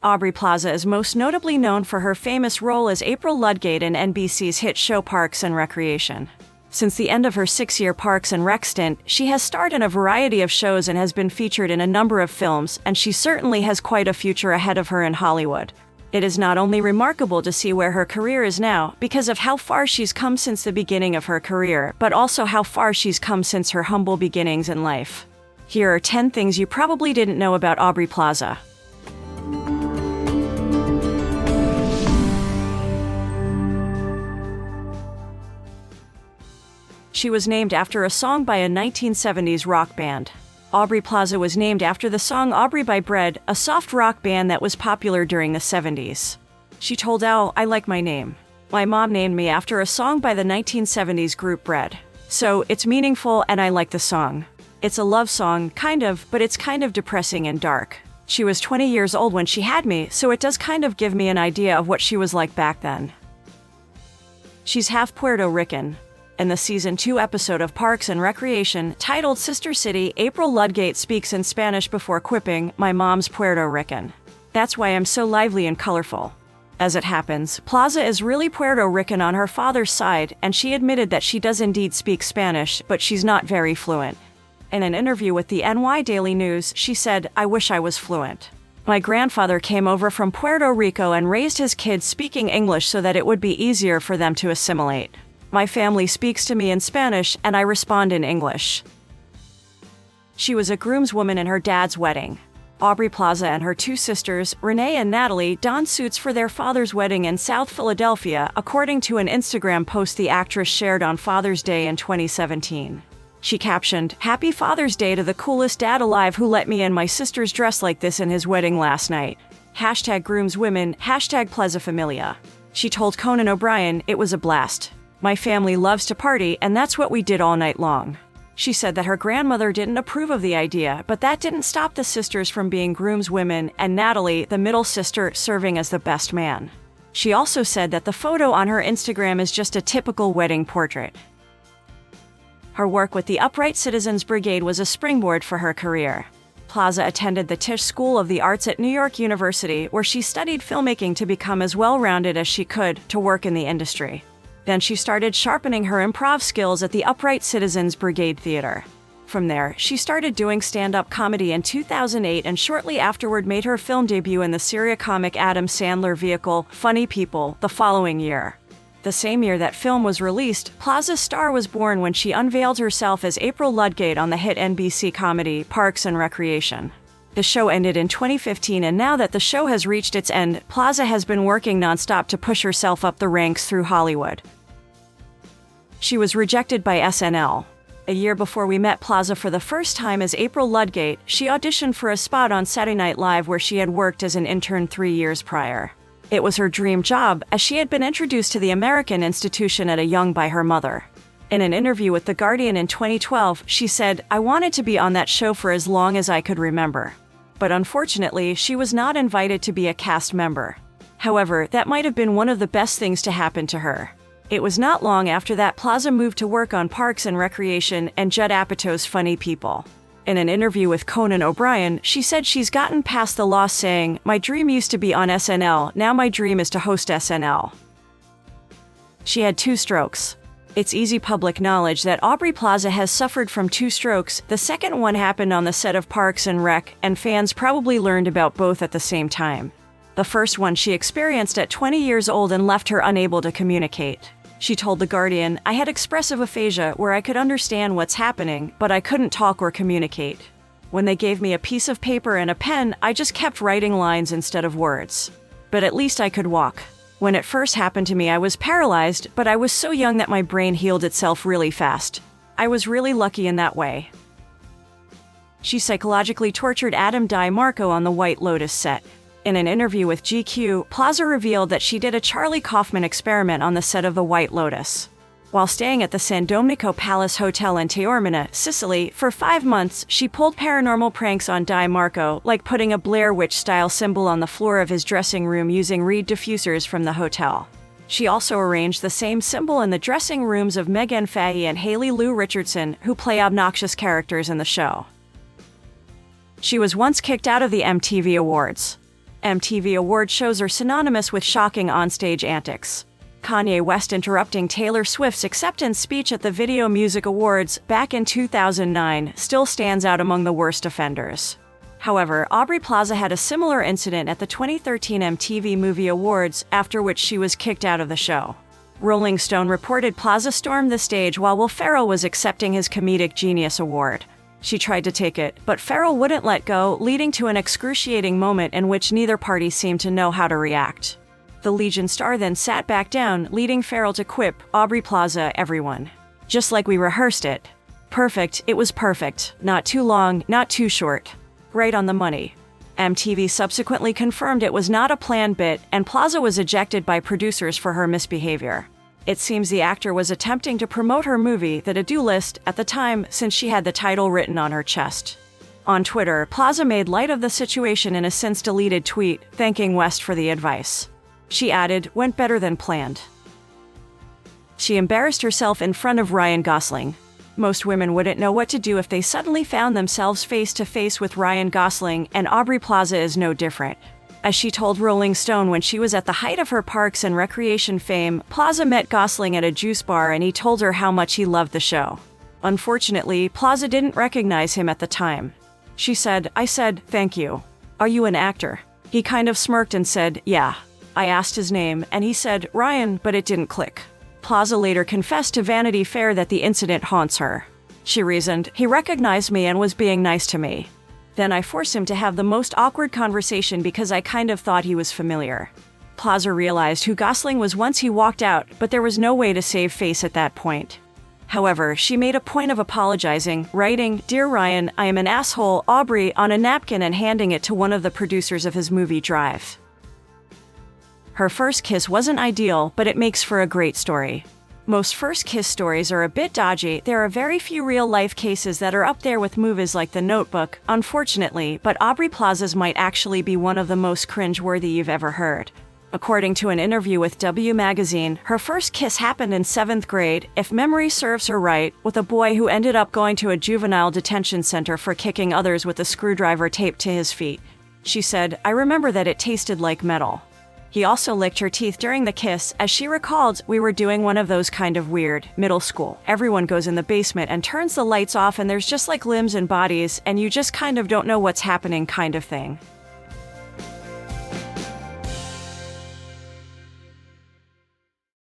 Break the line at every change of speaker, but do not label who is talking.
Aubrey Plaza is most notably known for her famous role as April Ludgate in NBC's hit show Parks and Recreation. Since the end of her 6-year Parks and Rec stint, she has starred in a variety of shows and has been featured in a number of films, and she certainly has quite a future ahead of her in Hollywood. It is not only remarkable to see where her career is now, because of how far she's come since the beginning of her career, but also how far she's come since her humble beginnings in life. Here are 10 things you probably didn't know about Aubrey Plaza. She was named after a song by a 1970s rock band. Aubrey Plaza was named after the song Aubrey by Bread, a soft rock band that was popular during the 70s. She told Elle, "I like my name. My mom named me after a song by the 1970s group Bread. So, it's meaningful and I like the song. It's a love song, kind of, but it's kind of depressing and dark. She was 20 years old when she had me, so it does kind of give me an idea of what she was like back then." She's half Puerto Rican. In the Season 2 episode of Parks and Recreation, titled Sister City, April Ludgate speaks in Spanish before quipping, "My mom's Puerto Rican. That's why I'm so lively and colorful." As it happens, Plaza is really Puerto Rican on her father's side, and she admitted that she does indeed speak Spanish, but she's not very fluent. In an interview with the NY Daily News, she said, "I wish I was fluent. My grandfather came over from Puerto Rico and raised his kids speaking English so that it would be easier for them to assimilate. My family speaks to me in Spanish, and I respond in English." She was a groomswoman in her dad's wedding. Aubrey Plaza and her two sisters, Renee and Natalie, donned suits for their father's wedding in South Philadelphia, according to an Instagram post the actress shared on Father's Day in 2017. She captioned, "Happy Father's Day to the coolest dad alive who let me and my sisters dress like this in his wedding last night. #groomswomen, #plazafamilia." She told Conan O'Brien, "It was a blast. My family loves to party, and that's what we did all night long." She said that her grandmother didn't approve of the idea, but that didn't stop the sisters from being groomswomen, and Natalie, the middle sister, serving as the best man. She also said that the photo on her Instagram is just a typical wedding portrait. Her work with the Upright Citizens Brigade was a springboard for her career. Plaza attended the Tisch School of the Arts at New York University, where she studied filmmaking to become as well-rounded as she could to work in the industry. Then she started sharpening her improv skills at the Upright Citizens Brigade Theater. From there, she started doing stand-up comedy in 2008 and shortly afterward made her film debut in the Syria comic Adam Sandler vehicle, Funny People, the following year. The same year that film was released, Plaza's star was born when she unveiled herself as April Ludgate on the hit NBC comedy Parks and Recreation. The show ended in 2015, and now that the show has reached its end, Plaza has been working nonstop to push herself up the ranks through Hollywood. She was rejected by SNL. A year before we met Plaza for the first time as April Ludgate, she auditioned for a spot on Saturday Night Live where she had worked as an intern 3 years prior. It was her dream job, as she had been introduced to the American institution at a young by her mother. In an interview with The Guardian in 2012, she said, "I wanted to be on that show for as long as I could remember. But unfortunately, she was not invited to be a cast member. However, that might have been one of the best things to happen to her." It was not long after that Plaza moved to work on Parks and Recreation and Judd Apatow's Funny People. In an interview with Conan O'Brien, she said she's gotten past the loss, saying, "My dream used to be on SNL, now my dream is to host SNL." She had 2 strokes. It's easy public knowledge that Aubrey Plaza has suffered from 2 strokes. The second one happened on the set of Parks and Rec, and fans probably learned about both at the same time. The first one she experienced at 20 years old and left her unable to communicate. She told The Guardian, "I had expressive aphasia where I could understand what's happening, but I couldn't talk or communicate. When they gave me a piece of paper and a pen, I just kept writing lines instead of words. But at least I could walk. When it first happened to me, I was paralyzed, but I was so young that my brain healed itself really fast. I was really lucky in that way." She psychologically tortured Adam DiMarco on the White Lotus set. In an interview with GQ, Plaza revealed that she did a Charlie Kaufman experiment on the set of The White Lotus. While staying at the San Domenico Palace Hotel in Taormina, Sicily, for 5 months, she pulled paranormal pranks on DiMarco, like putting a Blair Witch-style symbol on the floor of his dressing room using reed diffusers from the hotel. She also arranged the same symbol in the dressing rooms of Megan Fahey and Haley Lou Richardson, who play obnoxious characters in the show. She was once kicked out of the MTV Awards. MTV Awards shows are synonymous with shocking onstage antics. Kanye West interrupting Taylor Swift's acceptance speech at the Video Music Awards back in 2009 still stands out among the worst offenders. However, Aubrey Plaza had a similar incident at the 2013 MTV Movie Awards, after which she was kicked out of the show. Rolling Stone reported Plaza stormed the stage while Will Ferrell was accepting his Comedic Genius Award. She tried to take it, but Ferrell wouldn't let go, leading to an excruciating moment in which neither party seemed to know how to react. The Legion star then sat back down, leading Ferrell to quip, "Aubrey Plaza, everyone. Just like we rehearsed it. Perfect, it was perfect. Not too long, not too short. Right on the money." MTV subsequently confirmed it was not a planned bit, and Plaza was ejected by producers for her misbehavior. It seems the actor was attempting to promote her movie, The To-Do List, at the time, since she had the title written on her chest. On Twitter, Plaza made light of the situation in a since-deleted tweet, thanking West for the advice. She added, "Went better than planned." She embarrassed herself in front of Ryan Gosling. Most women wouldn't know what to do if they suddenly found themselves face-to-face with Ryan Gosling, and Aubrey Plaza is no different. As she told Rolling Stone, when she was at the height of her parks and recreation fame, Plaza met Gosling at a juice bar and he told her how much he loved the show. Unfortunately, Plaza didn't recognize him at the time. She said, "I said, thank you. Are you an actor?" He kind of smirked and said, "Yeah." I asked his name, and he said, "Ryan," but it didn't click. Plaza later confessed to Vanity Fair that the incident haunts her. She reasoned, "He recognized me and was being nice to me. Then I forced him to have the most awkward conversation because I kind of thought he was familiar." Plaza realized who Gosling was once he walked out, but there was no way to save face at that point. However, she made a point of apologizing, writing, "Dear Ryan, I am an asshole, Aubrey," on a napkin and handing it to one of the producers of his movie Drive. Her first kiss wasn't ideal, but it makes for a great story. Most first kiss stories are a bit dodgy. There are very few real-life cases that are up there with movies like The Notebook, unfortunately, but Aubrey Plaza's might actually be one of the most cringe-worthy you've ever heard. According to an interview with W Magazine, her first kiss happened in 7th grade, if memory serves her right, with a boy who ended up going to a juvenile detention center for kicking others with a screwdriver taped to his feet. She said, "I remember that it tasted like metal." He also licked her teeth during the kiss. As she recalled, "We were doing one of those kind of weird, middle school. Everyone goes in the basement and turns the lights off and there's just like limbs and bodies and you just kind of don't know what's happening kind of thing."